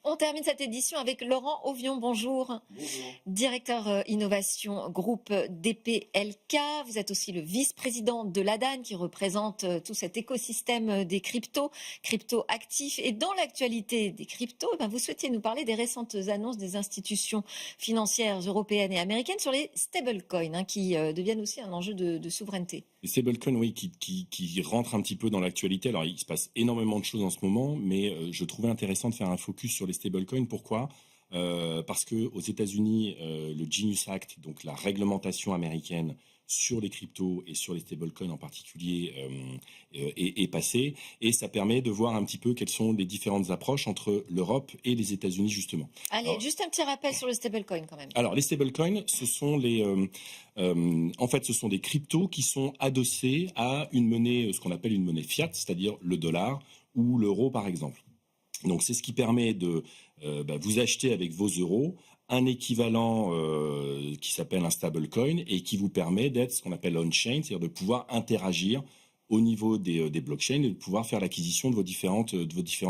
On termine cette édition avec Laurent Auvion. Bonjour. Bonjour. Directeur innovation groupe DPLK. Vous êtes aussi le vice-président de l'ADAN qui représente tout cet écosystème des crypto-actifs. Et dans l'actualité des cryptos, vous souhaitiez nous parler des récentes annonces des institutions financières européennes et américaines sur les stablecoins qui deviennent aussi un enjeu de souveraineté. Les stablecoins, oui, qui rentrent un petit peu dans l'actualité. Alors, il se passe énormément de choses en ce moment, mais je trouvais intéressant de faire un focus sur les stablecoins. Pourquoi ? Parce qu'aux États-Unis, le Genius Act, donc la réglementation américaine sur les cryptos et sur les stablecoins en particulier, est passée. Et ça permet de voir un petit peu quelles sont les différentes approches entre l'Europe et les États-Unis, justement. Allez, alors, juste un petit rappel sur le stablecoin quand même. Alors, les stablecoins, ce sont ce sont des cryptos qui sont adossés à une monnaie, ce qu'on appelle une monnaie fiat, c'est-à-dire le dollar ou l'euro, par exemple. Donc, c'est ce qui permet de vous acheter avec vos euros un équivalent qui s'appelle un stablecoin et qui vous permet d'être ce qu'on appelle on-chain, c'est-à-dire de pouvoir interagir au niveau des blockchains et de pouvoir faire l'acquisition de vos différentes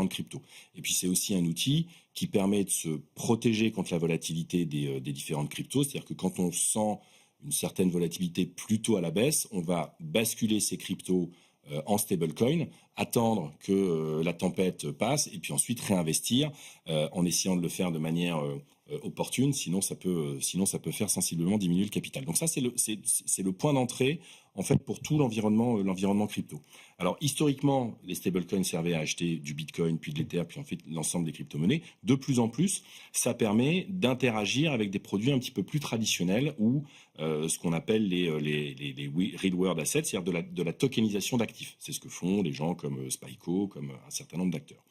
cryptos. Et puis, c'est aussi un outil qui permet de se protéger contre la volatilité des différentes cryptos, c'est-à-dire que quand on sent une certaine volatilité plutôt à la baisse, on va basculer ces cryptos en stablecoin, attendre que la tempête passe et puis ensuite réinvestir en essayant de le faire de manière opportune, sinon ça peut faire sensiblement diminuer le capital. Donc ça, c'est le point d'entrée en fait pour tout l'environnement crypto. Alors historiquement, les stablecoins servaient à acheter du Bitcoin, puis de l'Ether, puis en fait l'ensemble des crypto-monnaies. De plus en plus, ça permet d'interagir avec des produits un petit peu plus traditionnels ou ce qu'on appelle les real world assets, c'est-à-dire de la tokenisation d'actifs. C'est ce que font des gens comme Spyco, comme un certain nombre d'acteurs.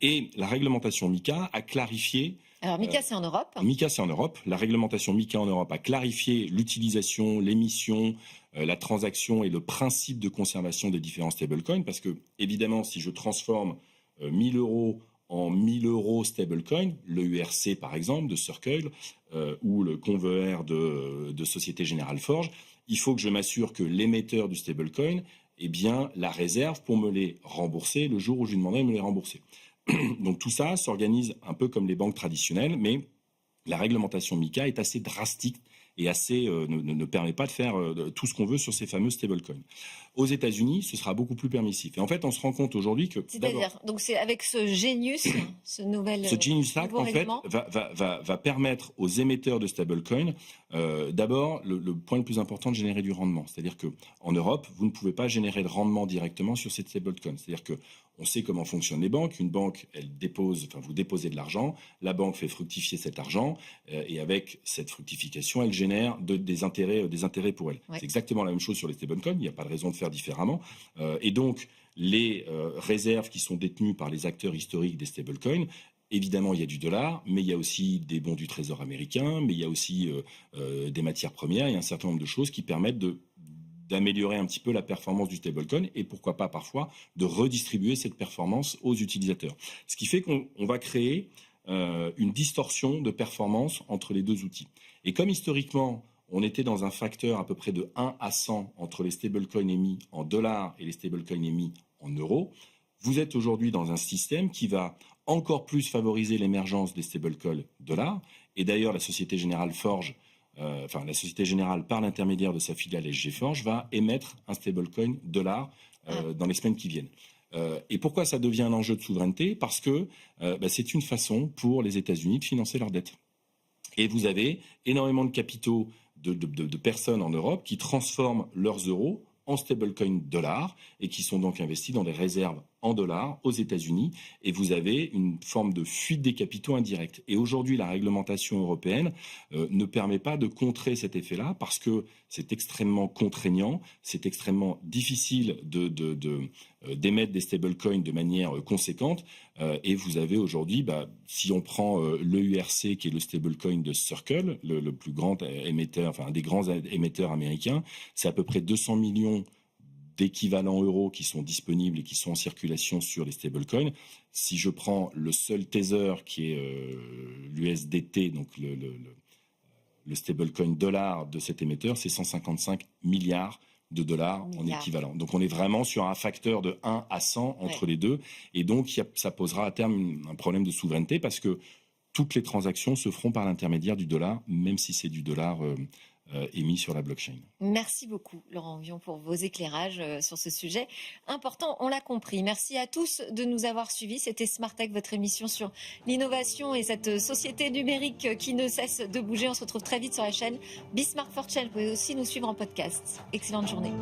Et la réglementation MiCA a clarifié. Alors MiCA, c'est en Europe. MiCA, c'est en Europe. La réglementation MiCA en Europe a clarifié l'utilisation, l'émission, la transaction et le principe de conservation des différents stablecoins. Parce que, évidemment, si je transforme 1 000 euros en 1 000 euros stablecoin, le URC par exemple de Circle ou le Conver de Société Générale Forge, il faut que je m'assure que l'émetteur du stablecoin la réserve pour me les rembourser le jour où je lui demanderai de me les rembourser. Donc tout ça s'organise un peu comme les banques traditionnelles, mais la réglementation MiCA est assez drastique et ne permet pas de faire tout ce qu'on veut sur ces fameux stablecoins. Aux États-Unis, ce sera beaucoup plus permissif. Et en fait, on se rend compte aujourd'hui que... C'est-à-dire, donc c'est avec ce Genius, ce Genius Act, en fait, va permettre aux émetteurs de stablecoins, d'abord, le point le plus important, de générer du rendement. C'est-à-dire qu'en Europe, vous ne pouvez pas générer de rendement directement sur ces stablecoins. C'est-à-dire que on sait comment fonctionnent les banques. Une banque, vous déposez de l'argent, la banque fait fructifier cet argent, et avec cette fructification, elle génère des intérêts pour elle. Ouais. C'est exactement la même chose sur les stablecoins. Il n'y a pas de raison de faire différemment. Et donc, les réserves qui sont détenues par les acteurs historiques des stablecoins, évidemment, il y a du dollar, mais il y a aussi des bons du Trésor américain, mais il y a aussi des matières premières. Il y a un certain nombre de choses qui permettent d'améliorer un petit peu la performance du stablecoin et pourquoi pas parfois de redistribuer cette performance aux utilisateurs. Ce qui fait qu'on va créer une distorsion de performance entre les deux outils. Et comme historiquement, on était dans un facteur à peu près de 1 à 100 entre les stablecoins émis en dollars et les stablecoins émis en euros, vous êtes aujourd'hui dans un système qui va encore plus favoriser l'émergence des stablecoins dollars. Et d'ailleurs, la Société Générale Forge, la Société Générale, par l'intermédiaire de sa filiale SG Forge, va émettre un stablecoin dollar dans les semaines qui viennent. Et pourquoi ça devient un enjeu de souveraineté ? Parce que c'est une façon pour les États-Unis de financer leur dette. Et vous avez énormément de capitaux de personnes en Europe qui transforment leurs euros en stablecoin dollars et qui sont donc investis dans des réserves en dollars aux États-Unis. Et vous avez une forme de fuite des capitaux indirecte. Et aujourd'hui, la réglementation européenne ne permet pas de contrer cet effet-là parce que c'est extrêmement contraignant, c'est extrêmement difficile d'émettre des stablecoins de manière conséquente. Et vous avez aujourd'hui, si on prend l'EURC, qui est le stablecoin de Circle, le plus grand émetteur, un des grands émetteurs américains, c'est à peu près 200 millions d'équivalents euros qui sont disponibles et qui sont en circulation sur les stablecoins. Si je prends le seul Tether qui est l'USDT, donc le stablecoin dollar de cet émetteur, c'est 155 milliards de dollars en équivalent. Donc on est vraiment sur un facteur de 1 à 100 entre les deux. Et donc ça posera à terme un problème de souveraineté parce que toutes les transactions se feront par l'intermédiaire du dollar, même si c'est du dollar émis sur la blockchain. Merci beaucoup, Laurent Vion, pour vos éclairages sur ce sujet important, on l'a compris. Merci à tous de nous avoir suivis. C'était Smart Tech, votre émission sur l'innovation et cette société numérique qui ne cesse de bouger. On se retrouve très vite sur la chaîne Be Smart for Change. Vous pouvez aussi nous suivre en podcast. Excellente journée.